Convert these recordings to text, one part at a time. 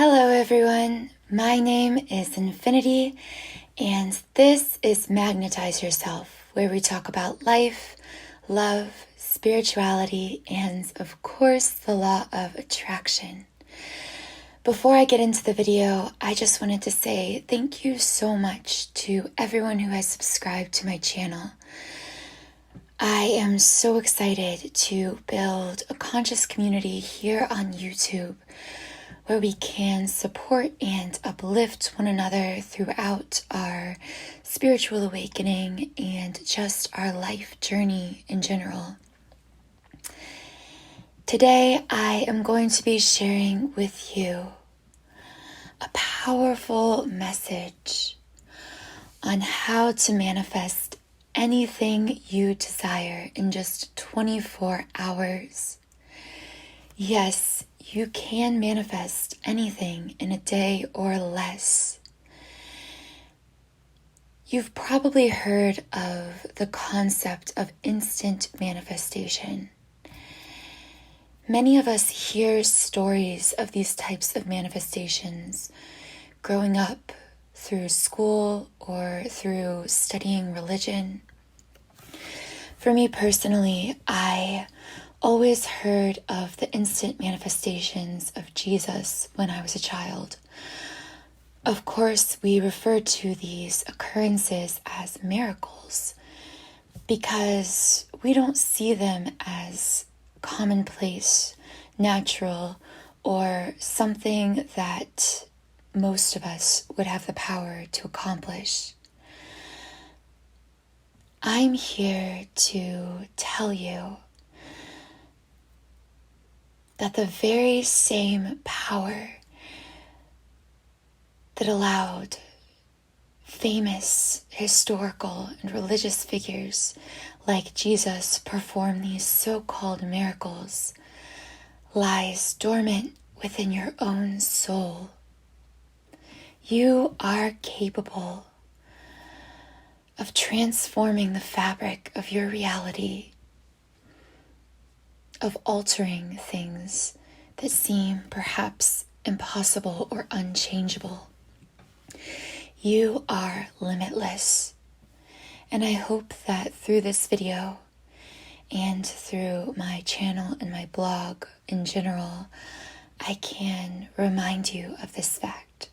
Hello everyone, my name is Infinity and this is Magnetize Yourself, where we talk about life, love, spirituality, and of course the law of attraction. Before I get into the video, I just wanted to say thank you so much to everyone who has subscribed to my channel. I am so excited to build a conscious community here on YouTube where we can support and uplift one another throughout our spiritual awakening and just our life journey in general. Today, I am going to be sharing with you a powerful message on how to manifest anything you desire in just 24 hours. Yes, you can manifest anything in a day or less. You've probably heard of the concept of instant manifestation. Many of us hear stories of these types of manifestations growing up through school or through studying religion. For me personally, I always heard of the instant manifestations of Jesus when I was a child. Of course, we refer to these occurrences as miracles because we don't see them as commonplace, natural, or something that most of us would have the power to accomplish. I'm here to tell you that the very same power that allowed famous historical and religious figures like Jesus perform these so-called miracles lies dormant within your own soul. You are capable of transforming the fabric of your reality, of altering things that seem perhaps impossible or unchangeable. You are limitless. And I hope that through this video and through my channel and my blog in general, I can remind you of this fact.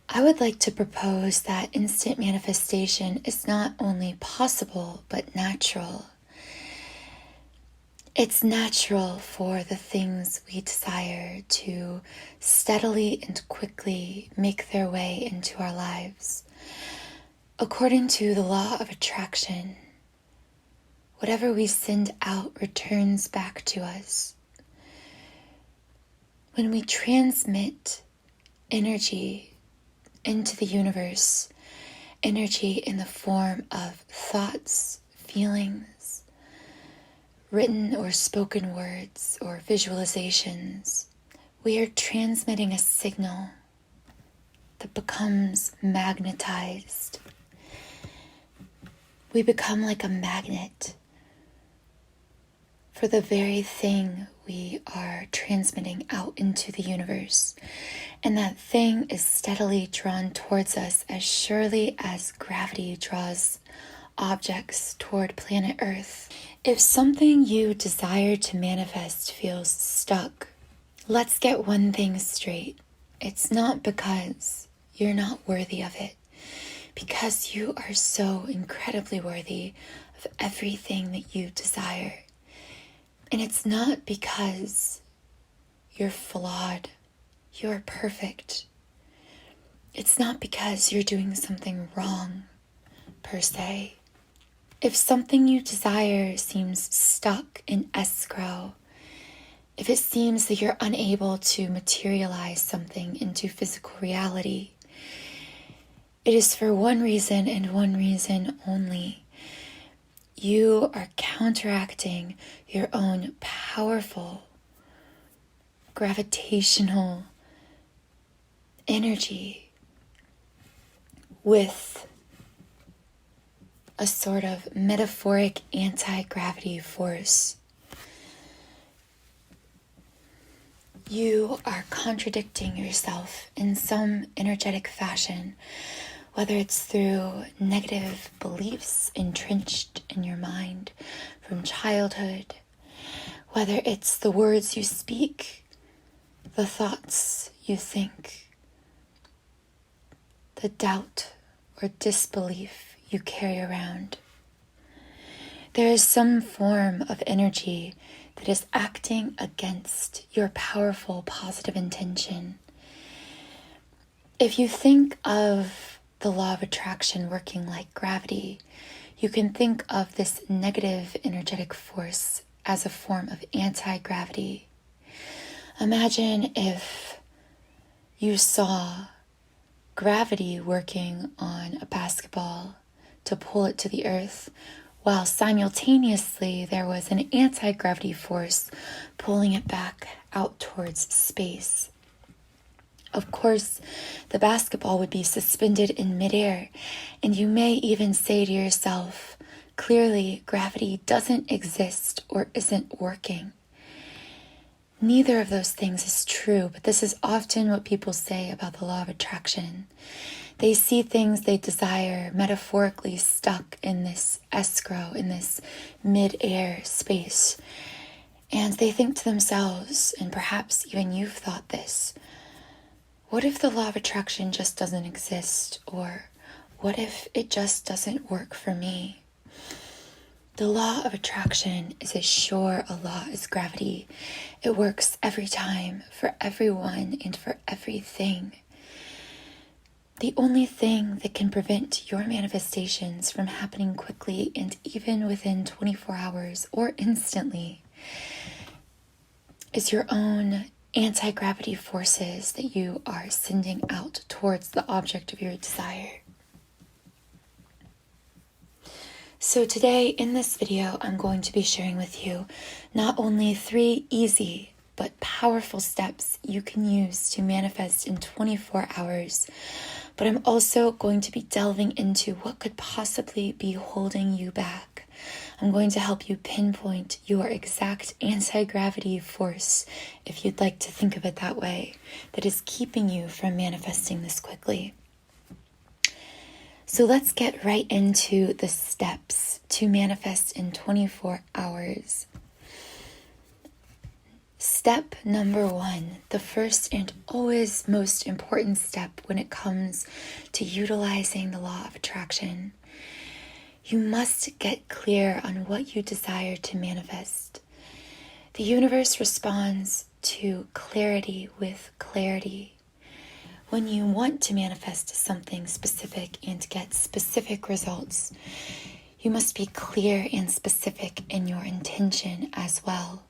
I would like to propose that instant manifestation is not only possible, but natural. It's natural for the things we desire to steadily and quickly make their way into our lives. According to the law of attraction, whatever we send out returns back to us. When we transmit energy into the universe, energy in the form of thoughts, feelings, written or spoken words or visualizations, we are transmitting a signal that becomes magnetized. We become like a magnet for the very thing we are transmitting out into the universe. And that thing is steadily drawn towards us as surely as gravity draws objects toward planet Earth. If something you desire to manifest feels stuck, let's get one thing straight. It's not because you're not worthy of it, because you are so incredibly worthy of everything that you desire. And it's not because you're flawed, you're perfect. It's not because you're doing something wrong, per se. If something you desire seems stuck in escrow, if it seems that you're unable to materialize something into physical reality, it is for one reason and one reason only. You are counteracting your own powerful gravitational energy with a sort of metaphoric anti-gravity force. you are contradicting yourself in some energetic fashion, whether it's through negative beliefs entrenched in your mind from childhood, whether it's the words you speak, the thoughts you think, the doubt or disbelief you carry around. There is some form of energy that is acting against your powerful positive intention. If you think of the law of attraction working like gravity, you can think of this negative energetic force as a form of anti-gravity. Imagine if you saw gravity working on a basketball to pull it to the earth, while simultaneously there was an anti-gravity force pulling it back out towards space. Of course, the basketball would be suspended in midair, and you may even say to yourself, clearly gravity doesn't exist or isn't working. Neither of those things is true, but this is often what people say about the law of attraction. They see things they desire metaphorically stuck in this escrow, in this mid-air space. And they think to themselves, and perhaps even you've thought this, what if the law of attraction just doesn't exist? Or what if it just doesn't work for me? The law of attraction is as sure a law as gravity. It works every time, for everyone, and for everything. The only thing that can prevent your manifestations from happening quickly and even within 24 hours or instantly is your own anti-gravity forces that you are sending out towards the object of your desire. So today in this video, I'm going to be sharing with you not only 3 easy but powerful steps you can use to manifest in 24 hours, but I'm also going to be delving into what could possibly be holding you back. I'm going to help you pinpoint your exact anti-gravity force, if you'd like to think of it that way, that is keeping you from manifesting this quickly. So let's get right into the steps to manifest in 24 hours. Step number 1, the first and always most important step when it comes to utilizing the law of attraction. You must get clear on what you desire to manifest. The universe responds to clarity with clarity. When you want to manifest something specific and get specific results, you must be clear and specific in your intention as well.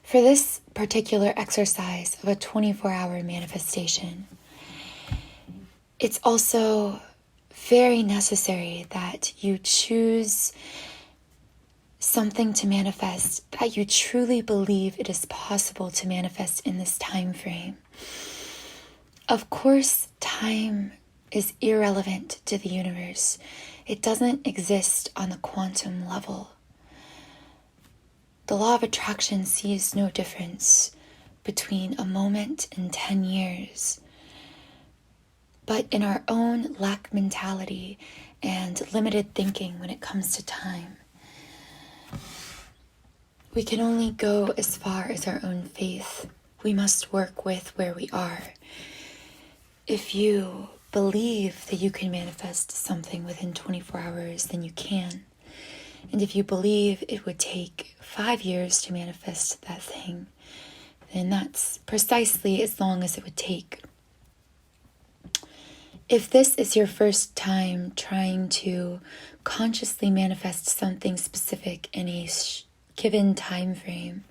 For this particular exercise of a 24-hour manifestation, it's also very necessary that you choose something to manifest that you truly believe it is possible to manifest in this time frame. Of course, time is irrelevant to the universe. It doesn't exist on the quantum level. The law of attraction sees no difference between a moment and 10 years. But in our own lack mentality and limited thinking when it comes to time, we can only go as far as our own faith. We must work with where we are. If you believe that you can manifest something within 24 hours, then you can. And if you believe it would take 5 years to manifest that thing, then that's precisely as long as it would take. If this is your first time trying to consciously manifest something specific in a given time frame,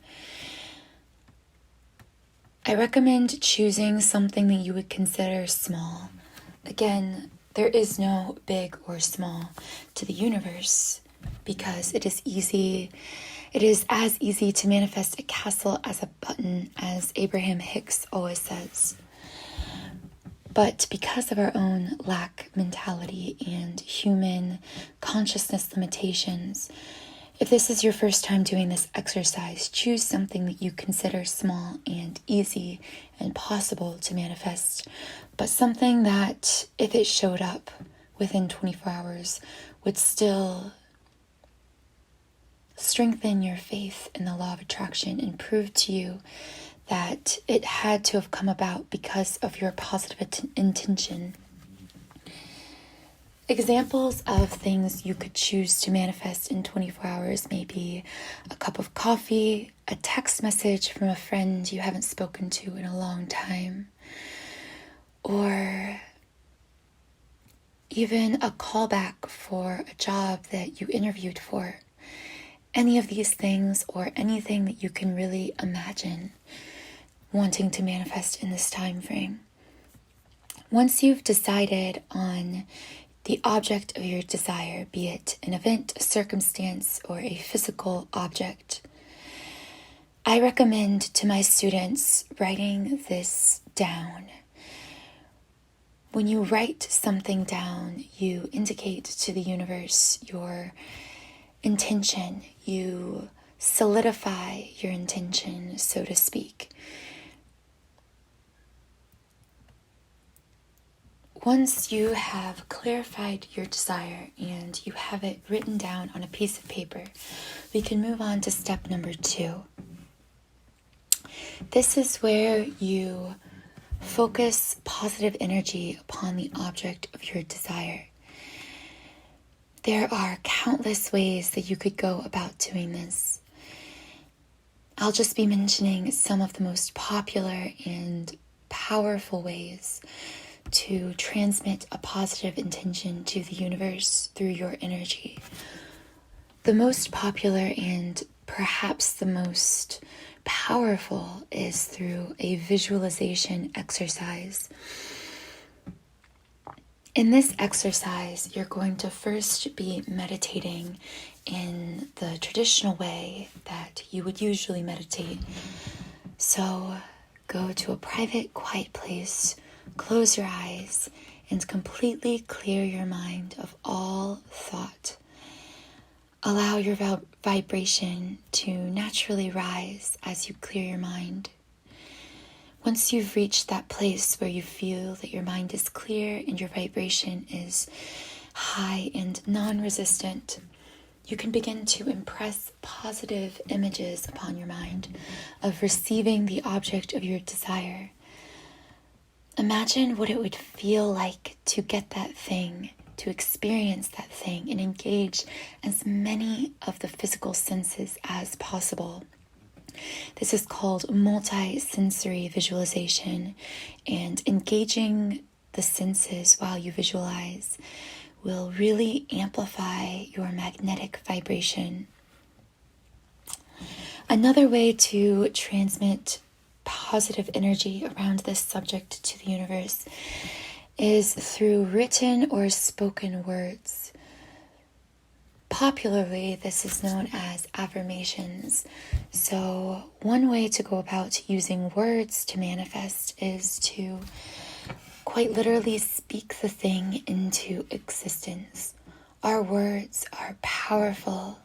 I recommend choosing something that you would consider small. Again, there is no big or small to the universe, because it is as easy to manifest a castle as a button, as Abraham Hicks always says. But because of our own lack mentality and human consciousness limitations, If this is your first time doing this exercise, choose something that you consider small and easy and possible to manifest, but something that, if it showed up within 24 hours, would still strengthen your faith in the law of attraction and prove to you that it had to have come about because of your positive intention. Examples of things you could choose to manifest in 24 hours may be a cup of coffee, a text message from a friend you haven't spoken to in a long time, or even a callback for a job that you interviewed for. Any of these things, or anything that you can really imagine wanting to manifest in this time frame. Once you've decided on the object of your desire, be it an event, a circumstance, or a physical object, I recommend to my students writing this down. When you write something down, you indicate to the universe your intention. You solidify your intention, so to speak. Once you have clarified your desire and you have it written down on a piece of paper, we can move on to step number 2. This is where you focus positive energy upon the object of your desire. There are countless ways that you could go about doing this. I'll just be mentioning some of the most popular and powerful ways to transmit a positive intention to the universe through your energy. The most popular and perhaps the most powerful is through a visualization exercise. In this exercise, you're going to first be meditating in the traditional way that you would usually meditate. So go to a private, quiet place, close your eyes, and completely clear your mind of all thought. Allow your vibration to naturally rise as you clear your mind. Once you've reached that place where you feel that your mind is clear and your vibration is high and non-resistant, you can begin to impress positive images upon your mind of receiving the object of your desire. Imagine what it would feel like to get that thing, to experience that thing, and engage as many of the physical senses as possible. This is called multi-sensory visualization, and engaging the senses while you visualize will really amplify your magnetic vibration. Another way to transmit positive energy around this subject to the universe is through written or spoken words. Popularly, this is known as affirmations. So one way to go about using words to manifest is to quite literally speak the thing into existence. Our words are powerful.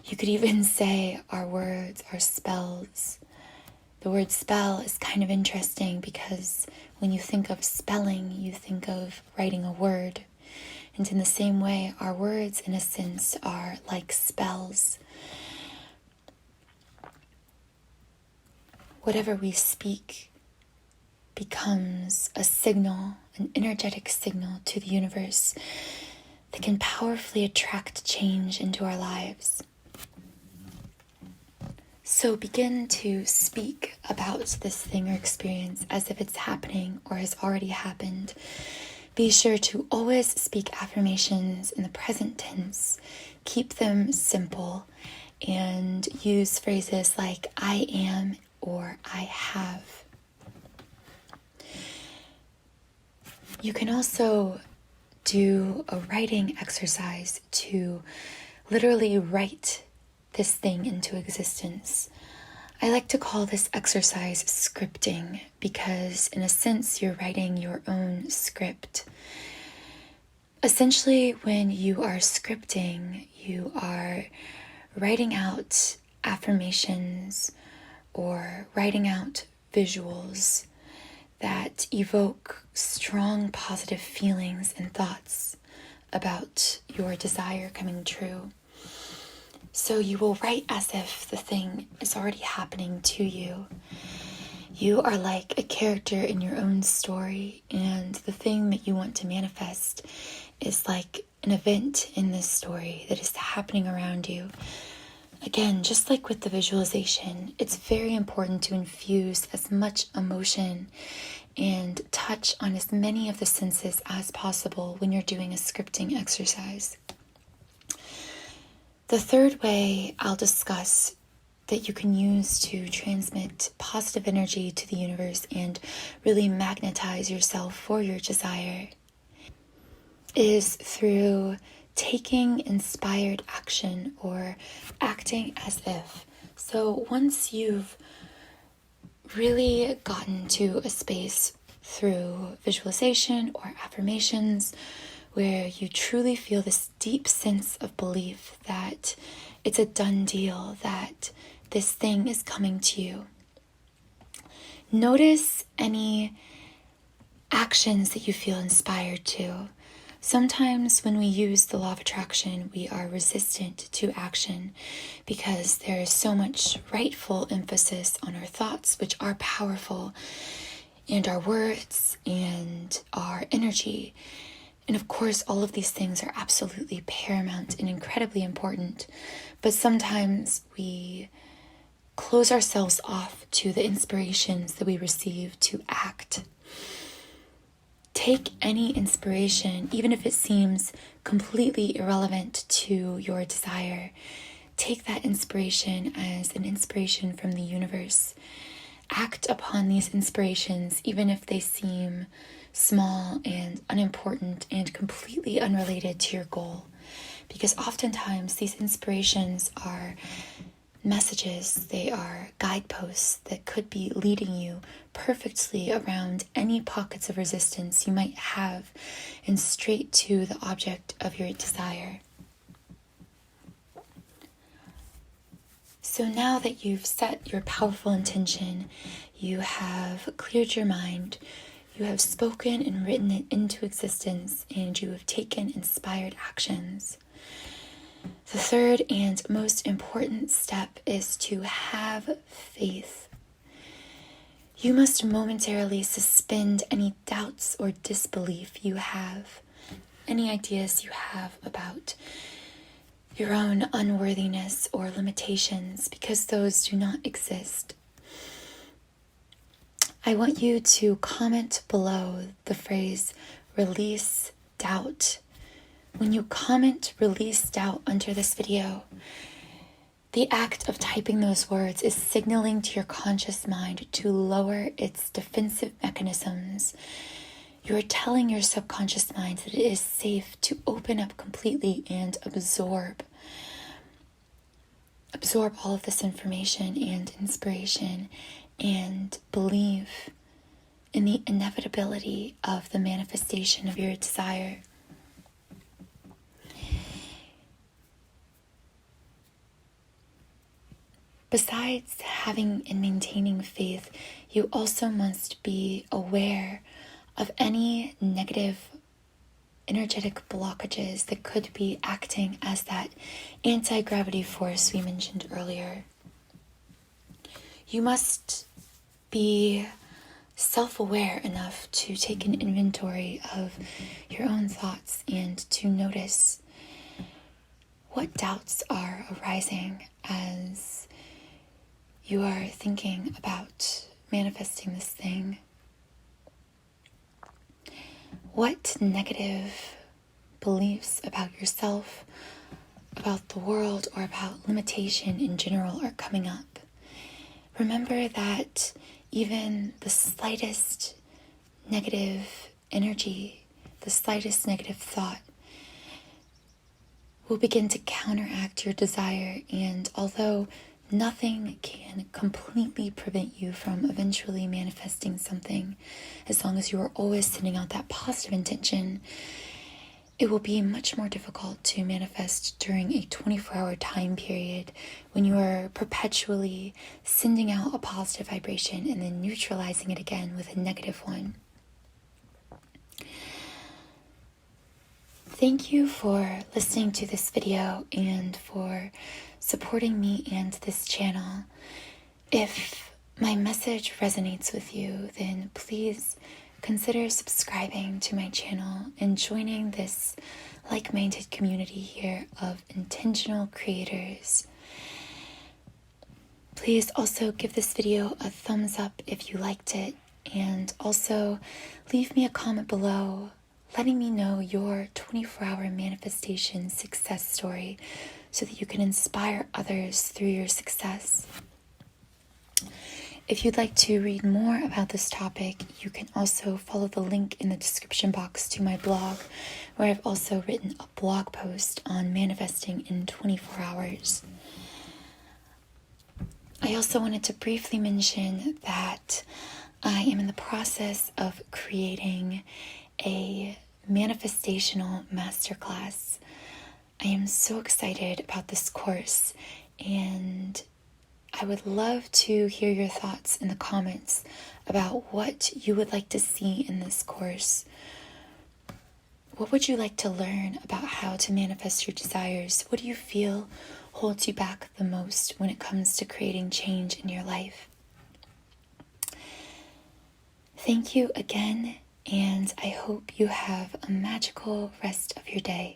You could even say our words are spells. The word spell is kind of interesting because when you think of spelling, you think of writing a word. And in the same way, our words, in a sense, are like spells. Whatever we speak becomes a signal, an energetic signal to the universe that can powerfully attract change into our lives. So begin to speak about this thing or experience as if it's happening or has already happened. Be sure to always speak affirmations in the present tense. Keep them simple and use phrases like I am or I have. You can also do a writing exercise to literally write this thing into existence. I like to call this exercise scripting because, in a sense, you're writing your own script. Essentially, when you are scripting, you are writing out affirmations or writing out visuals that evoke strong positive feelings and thoughts about your desire coming true. So you will write as if the thing is already happening to you. You are like a character in your own story, and the thing that you want to manifest is like an event in this story that is happening around you. Again, just like with the visualization, it's very important to infuse as much emotion and touch on as many of the senses as possible when you're doing a scripting exercise. The third way I'll discuss that you can use to transmit positive energy to the universe and really magnetize yourself for your desire is through taking inspired action or acting as if. So once you've really gotten to a space through visualization or affirmations where you truly feel this deep sense of belief that it's a done deal, that this thing is coming to you, notice any actions that you feel inspired to. Sometimes when we use the law of attraction, we are resistant to action because there is so much rightful emphasis on our thoughts, which are powerful, and our words and our energy. And of course, all of these things are absolutely paramount and incredibly important. But sometimes we close ourselves off to the inspirations that we receive to act. Take any inspiration, even if it seems completely irrelevant to your desire. Take that inspiration as an inspiration from the universe. Act upon these inspirations, even if they seem small and unimportant and completely unrelated to your goal. Because oftentimes these inspirations are messages, they are guideposts that could be leading you perfectly around any pockets of resistance you might have and straight to the object of your desire. So now that you've set your powerful intention, you have cleared your mind, you have spoken and written it into existence, and you have taken inspired actions. The third and most important step is to have faith. You must momentarily suspend any doubts or disbelief you have, any ideas you have about your own unworthiness or limitations, because those do not exist. I want you to comment below the phrase, release doubt. When you comment release doubt under this video, the act of typing those words is signaling to your conscious mind to lower its defensive mechanisms. You are telling your subconscious mind that it is safe to open up completely and absorb all of this information and inspiration and believe in the inevitability of the manifestation of your desire. Besides having and maintaining faith, you also must be aware of any negative energetic blockages that could be acting as that anti-gravity force we mentioned earlier. You must be self-aware enough to take an inventory of your own thoughts and to notice what doubts are arising as you are thinking about manifesting this thing. What negative beliefs about yourself, about the world, or about limitation in general are coming up? Remember that even the slightest negative energy, the slightest negative thought will begin to counteract your desire, and although nothing can completely prevent you from eventually manifesting something, as long as you are always sending out that positive intention, It will be much more difficult to manifest during a 24-hour time period when you are perpetually sending out a positive vibration and then neutralizing it again with a negative one. Thank you for listening to this video and for supporting me and this channel. If my message resonates with you, then please consider subscribing to my channel and joining this like-minded community here of intentional creators. Please also give this video a thumbs up if you liked it, and also leave me a comment below letting me know your 24-hour manifestation success story so that you can inspire others through your success. If you'd like to read more about this topic, you can also follow the link in the description box to my blog, where I've also written a blog post on manifesting in 24 hours. I also wanted to briefly mention that I am in the process of creating a manifestational masterclass. I am so excited about this course, and I would love to hear your thoughts in the comments about what you would like to see in this course. What would you like to learn about how to manifest your desires? What do you feel holds you back the most when it comes to creating change in your life? Thank you again, and I hope you have a magical rest of your day.